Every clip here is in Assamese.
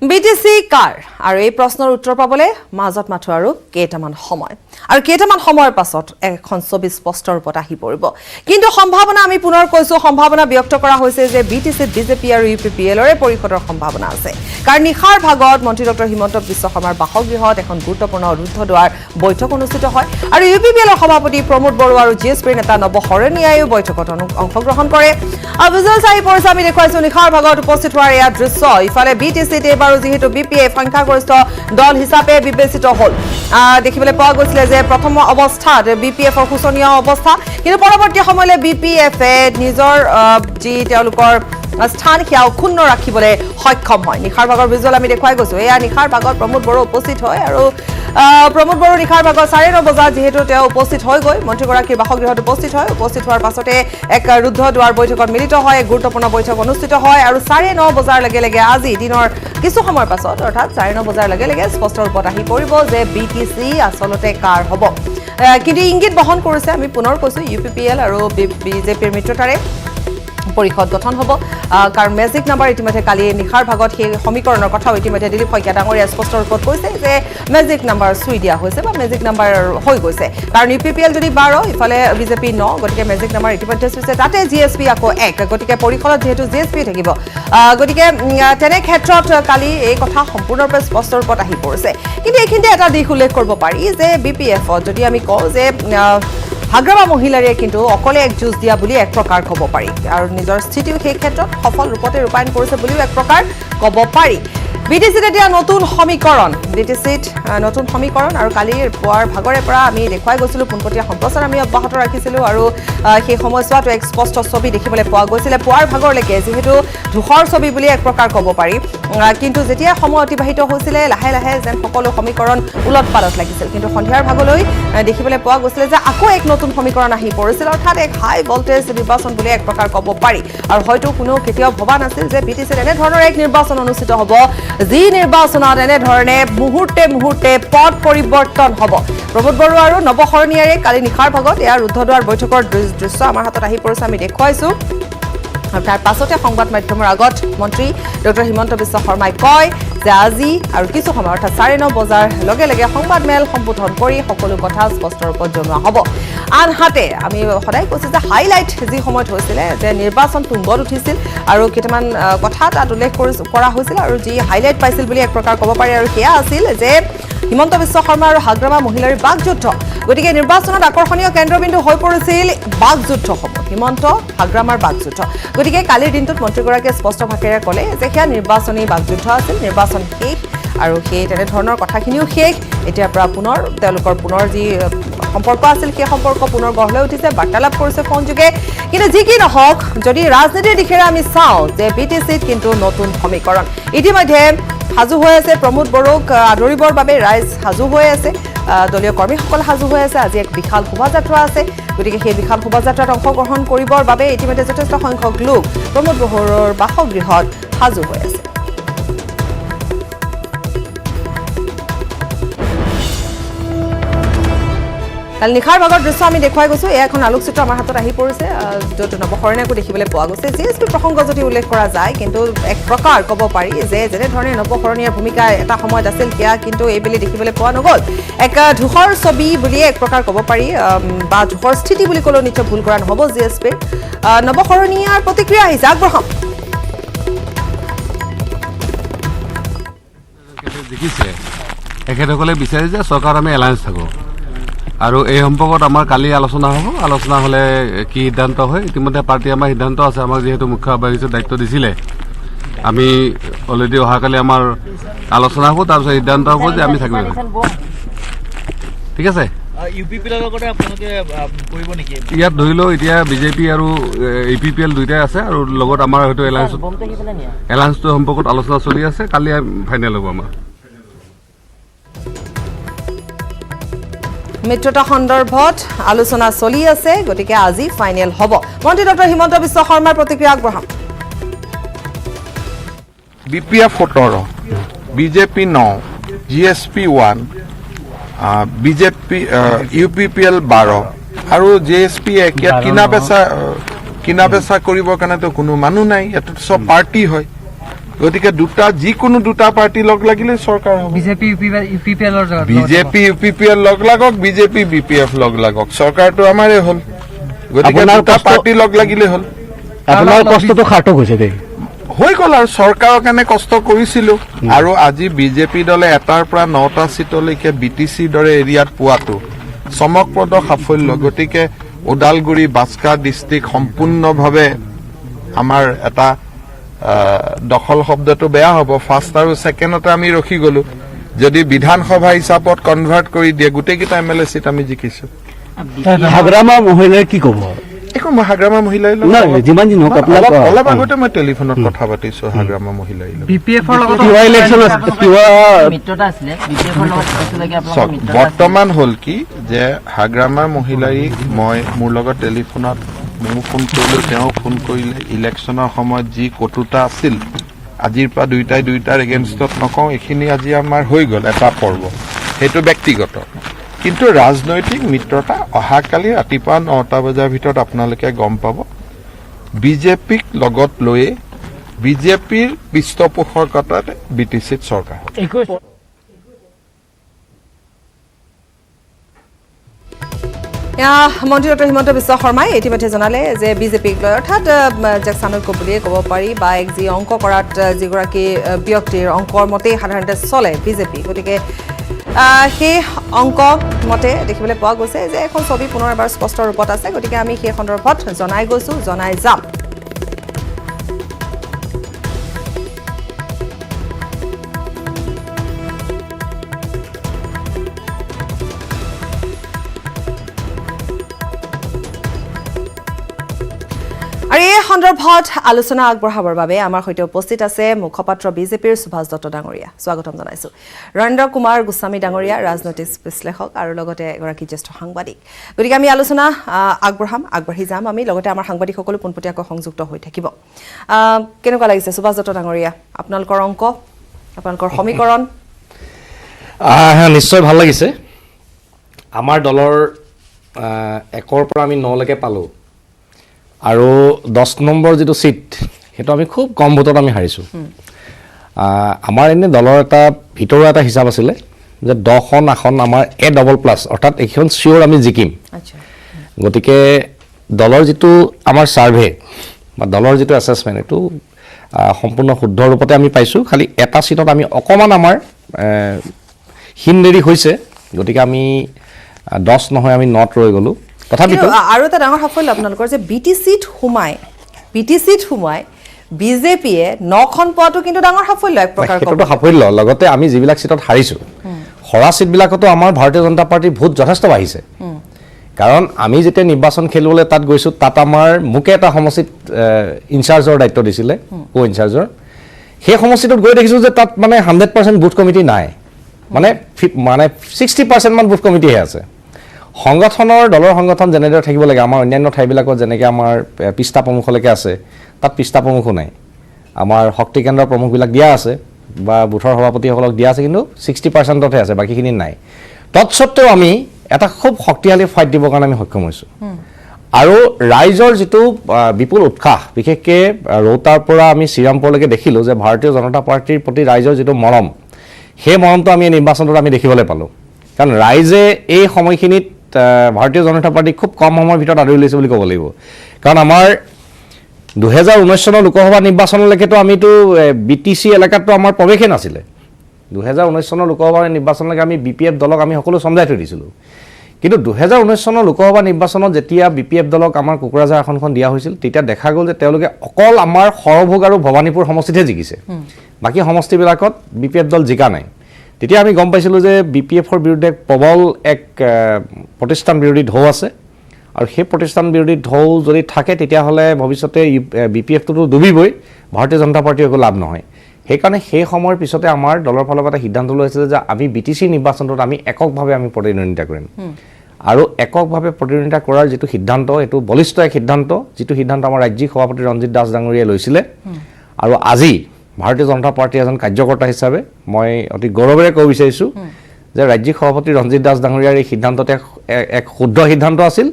বিটিসি কাৰ আৰু এই প্ৰশ্নৰ উত্তৰ পাবলৈ মাজত মাথো আৰু কেইটামান সময় আৰু কেইটামান সময়ৰ পাছত এখন ছবি স্পষ্ট ৰূপত আহি পৰিব কিন্তু সম্ভাৱনা আমি পুনৰ কৈছো সম্ভাৱনা ব্যক্ত কৰা হৈছে যে বিটিসি বিজেপি আৰু ইউপিপিএলৰে পৰিষদৰ সম্ভাৱনা আছে কাৰণ নিখাৰ ভাগত মন্ত্ৰী ডক্টৰ হিমন্ত বিশ্ব শৰ্মাৰ বাসগৃহত এখন গুৰুত্বপূৰ্ণ ৰুদ্ধ দুৱাৰ বৈঠক অনুষ্ঠিত হয় আৰু ইউপিপিএলৰ সভাপতি প্ৰমোদ বৰুৱা আৰু জিএছপিৰ নেতা নৱ শৰণীয়ায়ো বৈঠকত অংশগ্ৰহণ কৰে আৰু ভিজুৱেলছ আহি পৰিছে আমি দেখুৱাইছো নিখাৰ ভাগত উপস্থিত হোৱাৰ এয়া দৃশ্য ইফালে বিটিসিত এবাৰো যেহেতু বিপিএফ সংখ্যাগৰিষ্ঠ দল হিচাপে বিবেচিত হল দেখিবলৈ পোৱা গৈছিলে যে প্ৰথম অৱস্থাত বিপিএফৰ শোচনীয় অৱস্থা কিন্তু পৰৱৰ্তী সময়লৈ বিপিএফে নিজৰ যি তেওঁলোকৰ স্থান সেয়া অক্ষুণ্ণ ৰাখিবলৈ সক্ষম হয় নিখাৰ ভাগৰ ভিজুৱেল আমি দেখুৱাই গৈছো এয়া নিখাৰ ভাগত প্ৰমোদ বড়ো উপস্থিত হয় আৰু প্ৰমোদ বড়ো নিখাৰ ভাগত 9:30 বজাত যেহেতু তেওঁ উপস্থিত হৈ গৈ মন্ত্ৰীগৰাকীৰ বাসগৃহত উপস্থিত হোৱাৰ পাছতে এক ৰুদ্ধ দুৱাৰ বৈঠকত মিলিত হয় গুৰুত্বপূৰ্ণ বৈঠক অনুষ্ঠিত হয় আৰু 9:30 বজাৰ লগে লগে আজি দিনৰ কিছু সময়ৰ পাছত অৰ্থাৎ 9:30 বজাৰ লগে লগে স্পষ্ট ৰূপত আহি পৰিব যে বিটিসি আচলতে কাৰ হ'ব কিন্তু ইংগিত বহন কৰিছে আমি পুনৰ কৈছো ইউপিপিএল আৰু বিজেপিৰ মিত্ৰতাৰে পৰিষদ গঠন হ'ব কাৰণ মেজিক নাম্বাৰ ইতিমধ্যে কালি নিখাৰ ভাগত সেই সমীকৰণৰ কথা ইতিমধ্যে দিলীপ শইকীয়া ডাঙৰীয়া স্পষ্ট ৰূপত কৈছে যে মেজিক নাম্বাৰ চুই দিয়া হৈছে বা মেজিক নাম্বাৰ হৈ গৈছে কাৰণ ইউপিপিএল যদি 12 ইফালে বিজেপি 9 গতিকে মেজিক নাম্বাৰ ইতিমধ্যে চুইছে তাতে জিএছপি আকৌ 1 গতিকে পৰিষদত যেহেতু জিএছপি থাকিব গতিকে তেনে ক্ষেত্ৰত কালি এই কথা সম্পূৰ্ণৰূপে স্পষ্ট ৰূপত আহি পৰিছে কিন্তু এইখিনিতে এটা দিশ উল্লেখ কৰিব পাৰি যে বিপিএফত যদি আমি কওঁ যে হাগ্ৰামা মহিলাৰে কিন্তু অকলে এক যুঁজ দিয়া বুলি এক প্ৰকাৰ ক'ব পাৰি আৰু নিজৰ স্থিতিও সেই ক্ষেত্ৰত সফল ৰূপতে ৰূপায়ণ কৰিছে বুলিও এক প্ৰকাৰ ক'ব পাৰি বিটিসিত এতিয়া নতুন সমীকৰণ আৰু কালিৰ পুৱাৰ ভাগৰে পৰা আমি দেখুৱাই গৈছিলোঁ পোনপটীয়া সম্প্ৰচাৰ আমি অব্যাহত ৰাখিছিলোঁ আৰু সেই সময়ছোৱাতো এক স্পষ্ট ছবি দেখিবলৈ পোৱা গৈছিলে পুৱাৰ ভাগৰলৈকে যিহেতু ধূসৰ ছবি বুলি এক প্ৰকাৰ ক'ব পাৰি কিন্তু যেতিয়া সময় অতিবাহিত হৈছিলে লাহে লাহে যেন সকলো সমীকৰণ উলট পালট লাগিছিল কিন্তু সন্ধিয়াৰ ভাগলৈ দেখিবলৈ পোৱা গৈছিলে যে আকৌ এক নতুন সমীকৰণ আহি পৰিছিল অৰ্থাৎ এক হাই ভল্টেজ নিৰ্বাচন বুলি এক প্ৰকাৰ ক'ব পাৰি আৰু হয়তো কোনো কেতিয়াও ভবা নাছিল যে বিটিসিত এনেধৰণৰ এক নিৰ্বাচন অনুষ্ঠিত হ'ব যি নিৰ্বাচনত এনেধৰণে মুহূৰ্তে পথ পৰিৱৰ্তন হ'ব প্ৰমোদ বৰুৱা আৰু নৱ শৰণীয়াৰে কালি নিখাৰ ভাগত এয়া ৰুদ্ধ দুৱাৰ বৈঠকৰ দৃশ্য আমাৰ হাতত আহি পৰিছে আমি দেখুৱাইছো আৰু তাৰ পাছতে সংবাদ মাধ্যমৰ আগত মন্ত্ৰী ডক্টৰ হিমন্ত বিশ্ব শৰ্মাই কয় যে আজি আৰু কিছু সময় অৰ্থাৎ 9:30 বজাৰ লগে লগে সংবাদ মেল সম্বোধন কৰি সকলো কথা স্পষ্ট ৰূপত জনোৱা হ'ব আনহাতে আমি সদায় কৈছো যে হাইলাইট যি সময়ত হৈছিলে যে নিৰ্বাচন তুংগত উঠিছিল আৰু কেইটামান কথা তাত উল্লেখ কৰা হৈছিল আৰু যি হাইলাইট পাইছিল বুলি এক প্ৰকাৰ ক'ব পাৰি আৰু সেয়া আছিল যে হিমন্ত বিশ্ব শৰ্মা আৰু হাগ্ৰামা মহিলাৰ বাকযুদ্ধ গতিকে নিৰ্বাচনত আকৰ্ষণীয় কেন্দ্ৰবিন্দু হৈ পৰিছিল বাকযুদ্ধ হ'ব হিমন্ত হাগ্ৰামাৰ বাকযুদ্ধ গতিকে কালিৰ দিনটোত মন্ত্ৰীগৰাকীয়ে স্পষ্ট ভাষাৰে ক'লে যে সেয়া নিৰ্বাচনী বাকযুদ্ধ আছিল নিৰ্বাচন শেষ আৰু সেই তেনেধৰণৰ কথাখিনিও শেষ এতিয়াৰ পৰা তেওঁলোকৰ পুনৰ যি সম্পৰ্ক আছিল সেই সম্পৰ্ক পুনৰ গঢ় লৈ উঠিছে বাৰ্তালাপ কৰিছে ফোনযোগে কিন্তু যি কি নহওক যদি ৰাজনীতিৰ দিশেৰে আমি চাওঁ যে বিটিসিত কিন্তু নতুন সমীকৰণ ইতিমধ্যে সাজু হৈ আছে প্ৰমোদ বড়োক আদৰিবৰ বাবে ৰাইজ সাজু হৈ আছে দলীয় কৰ্মীসকল সাজু হৈ আছে আজি এক বিশাল শোভাযাত্ৰা আছে গতিকে সেই বিশাল শোভাযাত্ৰাত অংশগ্ৰহণ কৰিবৰ বাবে ইতিমধ্যে যথেষ্ট সংখ্যক লোক প্ৰমোদ বড়োৰ বাসগৃহত সাজু হৈ আছে কালি নিখাৰ ভাগৰ দৃশ্য আমি দেখুৱাই গৈছো এয়া এখন আলোকচিত্ৰ আমাৰ হাতত আহি পৰিছে য'ত নৱ শৰণীয়াকো দেখিবলৈ পোৱা গৈছে জিএছপি প্ৰসংগ যদি উল্লেখ কৰা যায় কিন্তু এক প্ৰকাৰ ক'ব পাৰি যে যেনেধৰণে নৱ শৰণীয়াৰ ভূমিকা এটা সময়ত আছিল সেয়া কিন্তু এইবেলি দেখিবলৈ পোৱা নগ'ল এক ধূসৰ ছবি বুলিয়ে এক প্ৰকাৰ ক'ব পাৰি বা ধূসৰ স্থিতি বুলি ক'লেও নিশ্চয় ভুল কৰা নহ'ব জিএছপিৰ নৱ শৰণীয়াৰ প্ৰতিক্ৰিয়া আহিছে আগ্ৰহম দেখিছে এখেতসকলে বিচাৰে যে চৰকাৰ আমি এলায়েন্স থাকোঁ আৰু এই সম্পৰ্কত আমাৰ কালি আলোচনা হ'ব আলোচনা হ'লে কি সিদ্ধান্ত হয় ইতিমধ্যে পাৰ্টি আমাৰ সিদ্ধান্ত আছে আমাক যিহেতু মুখ্য আহ্বায়কে দায়িত্ব দিছিলে আমি অলৰেডি অহাকালি আমাৰ আলোচনা হ'ব তাৰপিছত সিদ্ধান্ত হ'ব যে আমি থাকিব ঠিক আছে ইয়াত ধৰি লওঁ এতিয়া বিজেপি আৰু ইউপিপিএল দুয়োটাই আছে আৰু লগত আমাৰ হয়তো এলায়েন্সটো সম্পৰ্কত আলোচনা চলি আছে কালি ফাইনেল হ'ব আমাৰ মিত্ৰতা সন্দৰ্ভত আলোচনা চলি আছে গতিকে আজি ফাইনেল হ'ব মন্ত্ৰী ডক্টৰ হিমন্ত বিশ্ব শৰ্মাৰ প্ৰতিক্ৰিয়া আগ্ৰহম BPF 17 BJP 9 GSP 1 BJP UPPL 12 আৰু জিএছপি কিনা বেচা কৰিবৰ কাৰণেতো কোনো মানুহ নাই ইয়াত চব পাৰ্টি হয় গতিকে যিকোনো দুটা পাৰ্টি লগ লাগিলে চৰকাৰ হ'ব বিজেপি ইউপিপিএলৰ বিজেপি ইউপিপিএল লগ লাগক বিজেপি বিপিএফ লগ লাগক চৰকাৰটো আমাৰেই হ'ল গতিকে দুটা পাৰ্টি লগ লাগিলে হ'ল আপোনাৰ কষ্টটো সাৰ্থক হৈছে দেই হৈ গ'ল আৰু চৰকাৰৰ কাৰণে কষ্ট কৰিছিলো আৰু আজি বিজেপি দলে 1টাৰ পৰা 9টা চিটলৈকে বিটিচিৰ দৰে এৰিয়াত পোৱাটো চমকপ্ৰদ সাফল্য গতিকে ওদালগুৰি বাস্কা ডিষ্ট্ৰিক্ট সম্পূৰ্ণভাৱে আমাৰ এটা দখল শব্দটো বেয়া হ'ব ফাৰ্ষ্ট আৰু ছেকেণ্ডতে আমি ৰখি গ'লো যদি বিধানসভা হিচাপত কনভাৰ্ট কৰি দিয়ে গোটেইকেইটা MLA চিট আমি জিকিছো হাগ্ৰামা মহিলাই কি ক'ব একো হাগ্ৰামা মহিলাই যিমান দিন হওক অলপ আগতে মই টেলিফোনত কথা পাতিছো হাগ্ৰামা মহিলাই বিপিএফৰ লগত ইলেকশ্যন মিত্ৰতা আছিলে বিপিএফৰ লগত কৈছিলেগে আপোনালোকৰ বৰ্তমান হ'ল কি যে হাগ্ৰামাৰ মহিলাই মই মোৰ লগত টেলিফোনত মই ফোন কৰিলো তেওঁ ফোন কৰিলে ইলেকশ্যনৰ সময়ত যি কটুতা আছিল আজিৰ পৰা দুইটাৰ এগেইনষ্টত নকওঁ এইখিনি আজি আমাৰ হৈ গ'ল এটা পৰ্ব সেইটো ব্যক্তিগত কিন্তু ৰাজনৈতিক মিত্ৰতা অহাকালি ৰাতিপুৱা 9টা বজাৰ ভিতৰত আপোনালোকে গম পাব বিজেপিক লগত লৈয়ে বিজেপিৰ পৃষ্ঠপোষকতাত বিটিচিত চৰকাৰ মন্ত্ৰী ডক্টৰ হিমন্ত বিশ্ব শৰ্মাই ইতিমধ্যে জনালে যে বিজেপিক লৈ অৰ্থাৎ যাক চাণক্য বুলিয়ে ক'ব পাৰি বা এক যি অংক কৰাত যিগৰাকী ব্যক্তিৰ অংকৰ মতেই সাধাৰণতে চলে বিজেপি গতিকে সেই অংক মতে দেখিবলৈ পোৱা গৈছে যে এখন ছবি পুনৰ এবাৰ স্পষ্ট ৰূপত আছে গতিকে আমি সেই সন্দৰ্ভত জনাই গৈছো জনাই যাম আৰু এই সন্দৰ্ভত আলোচনা আগবঢ়াবৰ বাবে আমাৰ সৈতে উপস্থিত আছে মুখপাত্ৰ বিজেপিৰ সুভাষ দত্ত ডাঙৰীয়া স্বাগতম জনাইছো ৰবীন্দ্ৰ কুমাৰ গোস্বামী ডাঙৰীয়া ৰাজনৈতিক বিশ্লেষক আৰু লগতে এগৰাকী জ্যেষ্ঠ সাংবাদিক গতিকে আমি আলোচনা আগবাঢ়ি যাম আমি লগতে আমাৰ সাংবাদিকসকলো পোনপটীয়াকৈ সংযুক্ত হৈ থাকিব কেনেকুৱা লাগিছে সুভাষ দত্ত ডাঙৰীয়া আপোনালোকৰ অংক আপোনালোকৰ সমীকৰণ নিশ্চয় ভাল লাগিছে আমাৰ দলৰ 1ৰ পৰা আমি 9লৈকে পালোঁ আৰু 10 নম্বৰ যিটো সিট সেইটো আমি খুব কম ভোটত আমি হাৰিছোঁ আমাৰ এনে দলৰ এটা ভিতৰুৱা এটা হিচাপ আছিলে যে 10খন আসন আমাৰ A++ অৰ্থাৎ এইখন চিয়ৰ আমি জিকিম গতিকে দলৰ যিটো আমাৰ সাৰ্ভে বা দলৰ যিটো এছেছমেণ্ট এইটো সম্পূৰ্ণ শুদ্ধ ৰূপতে আমি পাইছোঁ খালি এটা সিটত আমি অকণমান আমাৰ হিনদেৰি হৈছে গতিকে আমি 10 নহয় আমি 9ত ৰৈ গ'লোঁ তথাপিতো আৰু এটা ডাঙৰ সাফল্য আপোনালোকৰ যে বিটিচিত সোমাই বিজেপিয়ে 9খন পোৱাটো কিন্তু ডাঙৰ সাফল্য এক প্ৰকাৰ সেইটো সাফল্য লগতে আমি যিবিলাক সিটত হাৰিছোঁ হৰা সিটবিলাকতো আমাৰ ভাৰতীয় জনতা পাৰ্টিৰ ভোট যথেষ্ট বাঢ়িছে কাৰণ আমি যেতিয়া নিৰ্বাচন খেলিবলৈ তাত গৈছোঁ তাত আমাৰ মোকে এটা সমষ্টিত ইনচাৰ্জৰ দায়িত্ব দিছিলে কো ইনচাৰ্জৰ সেই সমষ্টিটোত গৈ দেখিছোঁ যে তাত মানে 100% বুথ কমিটি নাই মানে 60% মান বুথ কমিটিহে আছে সংগঠনৰ দলৰ সংগঠন যেনেদৰে থাকিব লাগে আমাৰ অন্যান্য ঠাইবিলাকত যেনেকৈ আমাৰ পিষ্টা প্ৰমুখলৈকে আছে তাত পিষ্টা প্ৰমুখো নাই আমাৰ শক্তি কেন্দ্ৰৰ প্ৰমুখবিলাক দিয়া আছে বা বুথৰ সভাপতিসকলক দিয়া আছে কিন্তু 60%তহে আছে বাকীখিনি নাই তৎসত্ত্বেও আমি এটা খুব শক্তিশালী ফাইট দিবৰ কাৰণে আমি সক্ষম হৈছোঁ আৰু ৰাইজৰ যিটো বিপুল উৎসাহ বিশেষকৈ ৰৌতাৰ পৰা আমি শ্ৰীৰামপুৰলৈকে দেখিলোঁ যে ভাৰতীয় জনতা পাৰ্টিৰ প্ৰতি ৰাইজৰ যিটো মৰম সেই মৰমটো আমি এই নিৰ্বাচনটোত আমি দেখিবলৈ পালোঁ কাৰণ ৰাইজে এই সময়খিনিত ভাৰতীয় জনতা পাৰ্টিক খুব কম সময়ৰ ভিতৰত আদৰি লৈছে বুলি ক'ব লাগিব কাৰণ আমাৰ 2019 চনৰ লোকসভা নিৰ্বাচনলৈকেতো আমিতো বিটিচি এলেকাততো আমাৰ প্ৰৱেশে নাছিলে 2019 চনৰ লোকসভা নিৰ্বাচনলৈকে আমি বিপিএফ দলক আমি সকলো সমজাই থৈ দিছিলোঁ কিন্তু 2019 চনৰ লোকসভা নিৰ্বাচনত যেতিয়া বিপিএফ দলক আমাৰ কোকৰাঝাৰ আসনখন দিয়া হৈছিল তেতিয়া দেখা গ'ল যে তেওঁলোকে অকল আমাৰ সৰভোগ আৰু ভৱানীপুৰ সমষ্টিতহে জিকিছে বাকী সমষ্টিবিলাকত বিপিএফ দল জিকা নাই তেতিয়া আমি গম পাইছিলোঁ যে বিপিএফৰ বিৰুদ্ধে প্ৰবল এক প্ৰতিষ্ঠান বিৰোধী ঢৌ আছে আৰু সেই প্ৰতিষ্ঠান বিৰোধী ঢৌ যদি থাকে তেতিয়াহ'লে ভৱিষ্যতে বিপিএফটোতো ডুবিবই ভাৰতীয় জনতা পাৰ্টিৰ একো লাভ নহয় সেইকাৰণে সেই সময়ৰ পিছতে আমাৰ দলৰ ফালৰ পৰা এটা সিদ্ধান্ত লৈছিলে যে আমি বিটিচি নিৰ্বাচনটোত আমি এককভাৱে আমি প্ৰতিদ্বন্দ্বিতা কৰিম আৰু এককভাৱে প্ৰতিদ্বন্দ্বিতা কৰাৰ যিটো সিদ্ধান্ত এইটো বলিষ্ঠ এক সিদ্ধান্ত যিটো সিদ্ধান্ত আমাৰ ৰাজ্যিক সভাপতি ৰঞ্জিত দাস ডাঙৰীয়াই লৈছিলে আৰু আজি ভাৰতীয় জনতা পাৰ্টিৰ এজন কাৰ্যকৰ্তা হিচাপে মই অতি গৌৰৱেৰে ক'ব বিচাৰিছোঁ যে ৰাজ্যিক সভাপতি ৰঞ্জিত দাস ডাঙৰীয়াৰ এই সিদ্ধান্ততে এক শুদ্ধ সিদ্ধান্ত আছিল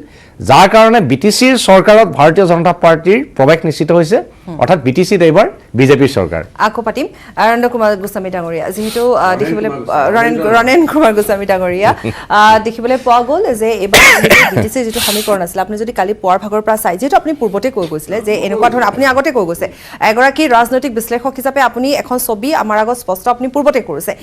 যাৰ কাৰণে বিটিচিৰ চৰকাৰত ভাৰতীয় জনতা পাৰ্টিৰ প্ৰৱেশ নিশ্চিত হৈছে অৰ্থাৎ BTCত এইবাৰ বিজেপিৰ চৰকাৰ আকৌ পাতিম আনন্দ কুমাৰ গোস্বামী ডাঙৰীয়া যিহেতু দেখিবলৈ ৰণেন কুমাৰ গোস্বামী ডাঙৰীয়া দেখিবলৈ পোৱা গ'ল যে এইবাৰ BTCৰ যিটো সমীকৰণ আছিল আপুনি যদি কালি পুৱাৰ ভাগৰ পৰা চাই যিহেতু আপুনি পূৰ্বতে কৈ গৈছিলে যে এনেকুৱা ধৰণৰ আপুনি আগতে কৈ গৈছে এগৰাকী ৰাজনৈতিক বিশ্লেষক হিচাপে আপুনি এখন ছবি আমাৰ আগত স্পষ্ট আপুনি পূৰ্বতে কৰিছে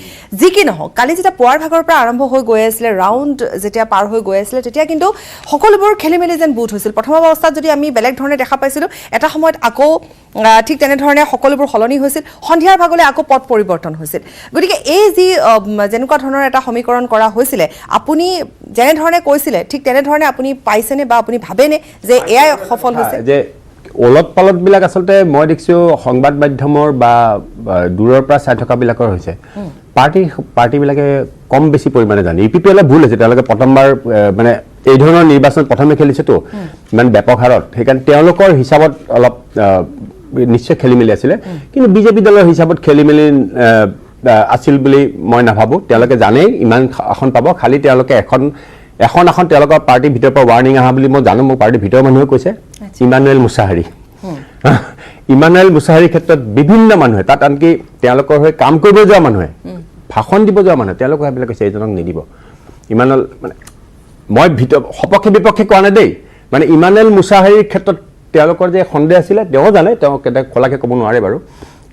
যি কি নহওক কালি যেতিয়া পুৱাৰ ভাগৰ পৰা আৰম্ভ হৈ গৈ আছিলে ৰাউণ্ড যেতিয়া পাৰ হৈ গৈ আছিলে তেতিয়া কিন্তু সকলোবোৰ খেলি মেলি যেন বোধ হৈছিল প্ৰথম অৱস্থাত যদি আমি বেলেগ ধৰণে দেখা পাইছিলোঁ এটা সময়ত আকৌ ঠিক তেনেধৰণে সকলোবোৰ সলনি হৈছিল সন্ধিয়াৰ ভাগলৈ আকৌ পথ পৰিৱৰ্তন হৈছিল গতিকে এই যি যেনেকুৱা ধৰণৰ এটা সমীকৰণ কৰা হৈছিলে আপুনি যেনেধৰণে কৈছিলে ঠিক তেনেধৰণে আপুনি পাইছেনে বা আপুনি ভাবেনে যে এয়াই সফল হৈছে যে ওলট পালটবিলাক আচলতে মই দেখিছোঁ সংবাদ মাধ্যমৰ বা দূৰৰ পৰা চাই থকাবিলাকৰ হৈছে পাৰ্টিবিলাকে কম বেছি পৰিমাণে জানে UPPL ভুল হৈছে তেওঁলোকে প্ৰথমবাৰ মানে এই ধৰণৰ নিৰ্বাচন প্ৰথমে খেলিছেতো ইমান ব্যাপক হাৰত সেইকাৰণে তেওঁলোকৰ হিচাপত অলপ নিশ্চয় খেলি মেলি আছিলে কিন্তু বিজেপি দলৰ হিচাপত খেলি মেলি আছিল বুলি মই নাভাবোঁ তেওঁলোকে জানেই ইমান আসন পাব খালি তেওঁলোকে এখন তেওঁলোকৰ পাৰ্টিৰ ভিতৰৰ পৰা ৱাৰ্ণিং অহা বুলি মই জানো মোৰ পাৰ্টিৰ ভিতৰৰ মানুহে কৈছে ইমানুৱেল মুছাহাৰীৰ ক্ষেত্ৰত বিভিন্ন মানুহে তাত আনকি তেওঁলোকৰ হৈ কাম কৰিব যোৱা মানুহে ভাষণ দিব যোৱা মানুহে তেওঁলোকে সেইবিলাক কৈছে এইজনক নিদিব ইমানুৱেল মানে মই সপক্ষে বিপক্ষে কোৱা নাই দেই মানে ইমানুৱেল মুছাহাৰীৰ ক্ষেত্ৰত তেওঁলোকৰ যে সন্দেহ আছিলে তেওঁ জানে তেওঁ কেতিয়া খোলাকৈ ক'ব নোৱাৰে বাৰু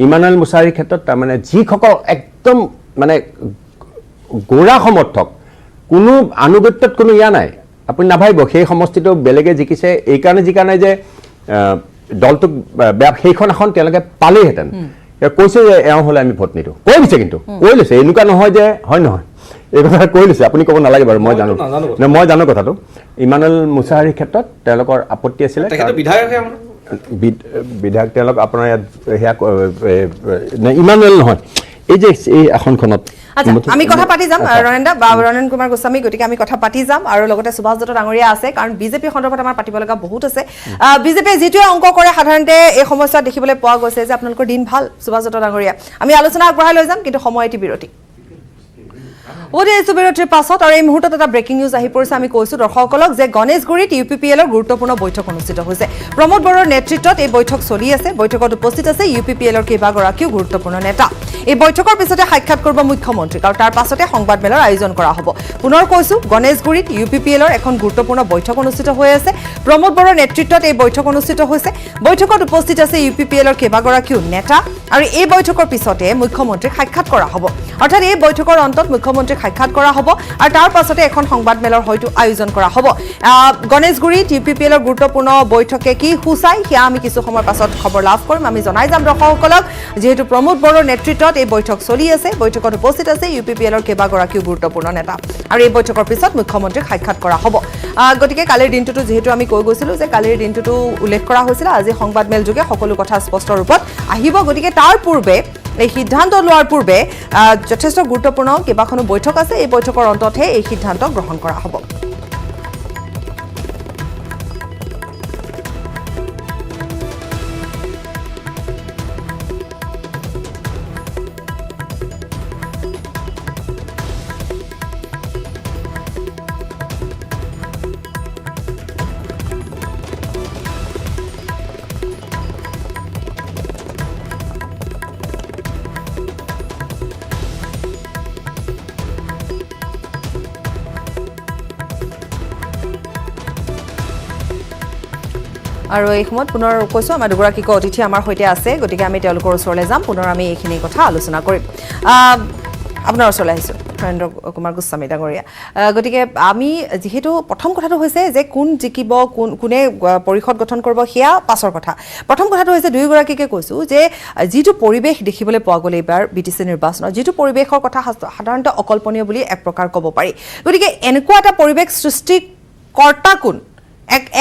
ইমানুৱেল মুছাহাৰীৰ ক্ষেত্ৰত তাৰমানে যিসকল একদম মানে গোড়া সমৰ্থক কোনো আনুগত্যত কোনো ইয়া নাই আপুনি নাভাবিব সেই সমষ্টিটো বেলেগে জিকিছে এইকাৰণে জিকা নাই যে দলটোক সেইখন এখন তেওঁলোকে পালেইহেঁতেন কৈছে যে এওঁ হ'লে আমি ভোট নিদিওঁ কৈ দিছে কিন্তু কৈ লৈছে এনেকুৱা নহয় যে হয় নহয় এই কথা কৈ লৈছে আপুনি ক'ব নালাগে বাৰু মই জানো কথাটো ইমানুৱেল মুছাহাৰীৰ ক্ষেত্ৰত তেওঁলোকৰ আপত্তি আছিলে বিধায়ক তেওঁলোক আপোনাৰ ইয়াত সেয়া ইমানুৱেল নহয় এই যে এই আসনখনত আমি কথা পাতি যাম ৰণেন কুমাৰ গোস্বামী গতিকে আমি কথা পাতি যাম আৰু লগতে সুভাষ দত্ত ডাঙৰীয়া আছে কাৰণ বিজেপি সন্দৰ্ভত আমাৰ পাতিব লগা বহুত আছে বিজেপিয়ে যিটোৱে অংক কৰে সাধাৰণতে এই সময়ছোৱাত দেখিবলৈ পোৱা গৈছে যে আপোনালোকৰ দিন ভাল সুভাষ দত্ত ডাঙৰীয়া আমি আলোচনা আগবঢ়াই লৈ যাম কিন্তু সময় এটি বিৰতি বিৰতিৰ পাছত আৰু এই মুহূৰ্তত এটা ব্ৰেকিং নিউজ আহি পৰিছে আমি কৈছো দৰ্শকসকলক যে গণেশগুৰিত UPPLৰ গুৰুত্বপূৰ্ণ বৈঠক অনুষ্ঠিত হৈছে প্ৰমোদ বড়োৰ নেতৃত্বত এই বৈঠক চলি আছে বৈঠকত উপস্থিত আছে UPPLৰ কেইবাগৰাকীও গুৰুত্বপূৰ্ণ নেতা এই বৈঠকৰ পিছতে সাক্ষাৎ কৰিব মুখ্যমন্ত্ৰীক আৰু তাৰ পাছতে সংবাদ মেলৰ আয়োজন কৰা হ'ব পুনৰ কৈছো গণেশগুৰিত UPPLৰ এখন গুৰুত্বপূৰ্ণ বৈঠক অনুষ্ঠিত হৈ আছে প্ৰমোদ বড়োৰ নেতৃত্বত এই বৈঠক অনুষ্ঠিত হৈছে বৈঠকত উপস্থিত আছে UPPLৰ কেইবাগৰাকীও নেতা আৰু এই বৈঠকৰ পিছতে মুখ্যমন্ত্ৰীক সাক্ষাৎ কৰা হ'ব অৰ্থাৎ এই বৈঠকৰ অন্তত মুখ্যমন্ত্ৰীক সাক্ষাৎ কৰা হ'ব আৰু তাৰ পাছতে এখন সংবাদ মেলৰ হয়তো আয়োজন কৰা হ'ব গণেশগুৰিত UPPLৰ গুৰুত্বপূৰ্ণ বৈঠকে কি সূচাই সেয়া আমি কিছু সময় পাছত খবৰ লাভ কৰিম আমি জনাই যাম দৰ্শকসকলক যিহেতু প্ৰমোদ বড়োৰ নেতৃত্বত এই বৈঠক চলি আছে বৈঠকত উপস্থিত আছে UPPLৰ কেইবাগৰাকীও গুৰুত্বপূৰ্ণ নেতা আৰু এই বৈঠকৰ পিছত মুখ্যমন্ত্ৰীক সাক্ষাৎ কৰা হ'ব গতিকে কালিৰ দিনটোতো যিহেতু আমি কৈ গৈছিলোঁ যে কালিৰ দিনটোতো উল্লেখ কৰা হৈছিল আজি সংবাদ মেল যোগে সকলো কথা স্পষ্ট ৰূপত আহিব গতিকে তাৰ পূৰ্বে এই সিদ্ধান্ত লোৱাৰ পূৰ্বে যথেষ্ট গুৰুত্বপূৰ্ণ কেইবাখনো বৈঠক আছে এই বৈঠকৰ অন্ততহে এই সিদ্ধান্ত গ্ৰহণ কৰা হ'ব আৰু এই সময়ত পুনৰ কৈছো আমাৰ দুগৰাকী অতিথি আমাৰ সৈতে আছে গতিকে আমি তেওঁলোকৰ ওচৰলৈ যাম পুনৰ আমি এইখিনি কথা আলোচনা কৰিম আপোনাৰ ওচৰলৈ আহিছোঁ নৰেন্দ্ৰ কুমাৰ গোস্বামী ডাঙৰীয়া গতিকে আমি যিহেতু প্ৰথম কথাটো হৈছে যে কোন জিকিব কোনে পৰিষদ গঠন কৰিব সেয়া পাছৰ কথা প্ৰথম কথাটো হৈছে দুয়োগৰাকীকে কৈছোঁ যে যিটো পৰিৱেশ দেখিবলৈ পোৱা গ'ল এইবাৰ BTC নিৰ্বাচনত যিটো পৰিৱেশৰ কথা সাধাৰণতে অকল্পনীয় বুলি এক প্ৰকাৰ ক'ব পাৰি গতিকে এনেকুৱা এটা পৰিৱেশ সৃষ্টিকৰ্তা কোন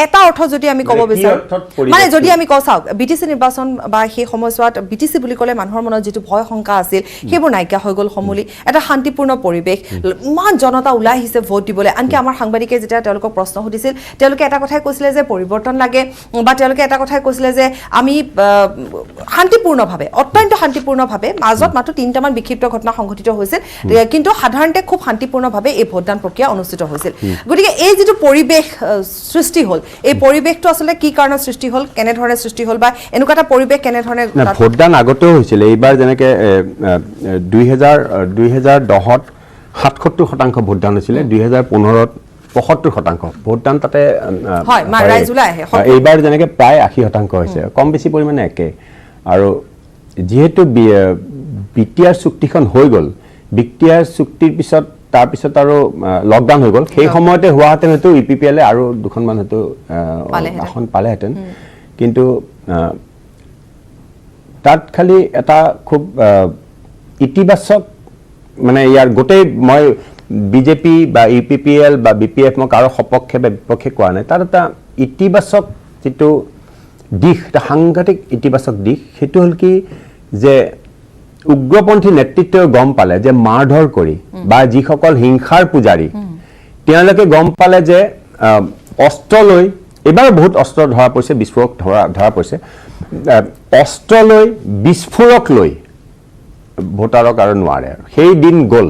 এটা অৰ্থ যদি আমি ক'ব বিচাৰো মানে যদি আমি কওঁ চাওক BTC নিৰ্বাচন বা সেই সময়ছোৱাত BTC বুলি ক'লে মানুহৰ মনত যিটো ভয় শংকা আছিল সেইবোৰ নাইকিয়া হৈ গ'ল সমূলি এটা শান্তিপূৰ্ণ পৰিৱেশ ইমান জনতা ওলাই আহিছে ভোট দিবলৈ আনকি আমাৰ সাংবাদিকে যেতিয়া তেওঁলোকক প্ৰশ্ন সুধিছিল তেওঁলোকে এটা কথাই কৈছিলে যে পৰিৱৰ্তন লাগে বা তেওঁলোকে এটা কথাই কৈছিলে যে আমি শান্তিপূৰ্ণভাৱে অত্যন্ত শান্তিপূৰ্ণভাৱে মাজত মাত্ৰ 3টামান বিক্ষিপ্ত ঘটনা সংঘটিত হৈছিল কিন্তু সাধাৰণতে খুব শান্তিপূৰ্ণভাৱে এই ভোটদান প্ৰক্ৰিয়া অনুষ্ঠিত হৈছিল গতিকে এই যিটো পৰিৱেশ সৃষ্টি সৃষ্টি হ'ল এই পৰিৱেশটো আচলতে কি কাৰণত সৃষ্টি হ'ল কেনেধৰণে সৃষ্টি হ'ল বা এনেকুৱা এটা পৰিৱেশ কেনেধৰণে না, ভোটদান আগতেও হৈছিলে এইবাৰ যেনেকে 2010ত 77% ভোটদান হৈছিলে 2015ত 75% ভোটদান তাতে হয়, ৰাইজ ওলাই আহে। এইবাৰ যেনেকে প্ৰায় 80% হৈছে কম বেছি পৰিমাণে একে আৰু যিহেতু বিটিআৰ চুক্তিখন হৈ গ'ল বিটিআৰ চুক্তিৰ পিছত তাৰপিছত আৰু লকডাউন হৈ গ'ল সেই সময়তে হোৱাহেঁতেন হয়তো ইপিপিএলে আৰু দুখনমান হয়তো আসন পালেহেঁতেন কিন্তু তাত খালি এটা খুব ইতিবাচক মানে ইয়াৰ গোটেই মই বিজেপি বা ইপিপিএল বা বিপিএফ মই কাৰো সপক্ষে বা বিপক্ষে কোৱা নাই তাত এটা ইতিবাচক যিটো দিশ এটা সাংঘাতিক ইতিবাচক দিশ সেইটো হ'ল কি যে উগ্ৰপন্থী নেতৃত্বই গম পালে যে মাৰধৰ কৰি বা যিসকল হিংসাৰ পূজাৰী তেওঁলোকে গম পালে যে অস্ত্ৰ লৈ এবাৰ বহুত অস্ত্ৰ ধৰা পৰিছে বিস্ফোৰক ধৰা পৰিছে অস্ত্ৰ লৈ বিস্ফোৰক লৈ ভোটাৰক আৰু নোৱাৰে আৰু সেই দিন গ'ল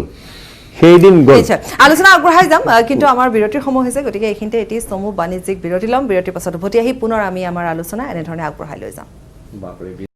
আলোচনা আগবঢ়াই যাম কিন্তু আমাৰ বিৰতিৰ সময় হৈছে গতিকে এইখিনিতে এটি চমু বাণিজ্যিক বিৰতি ল'ম বিৰতিৰ পাছত উভতি আহি পুনৰ আমি আমাৰ আলোচনা এনেধৰণে আগবঢ়াই লৈ যাম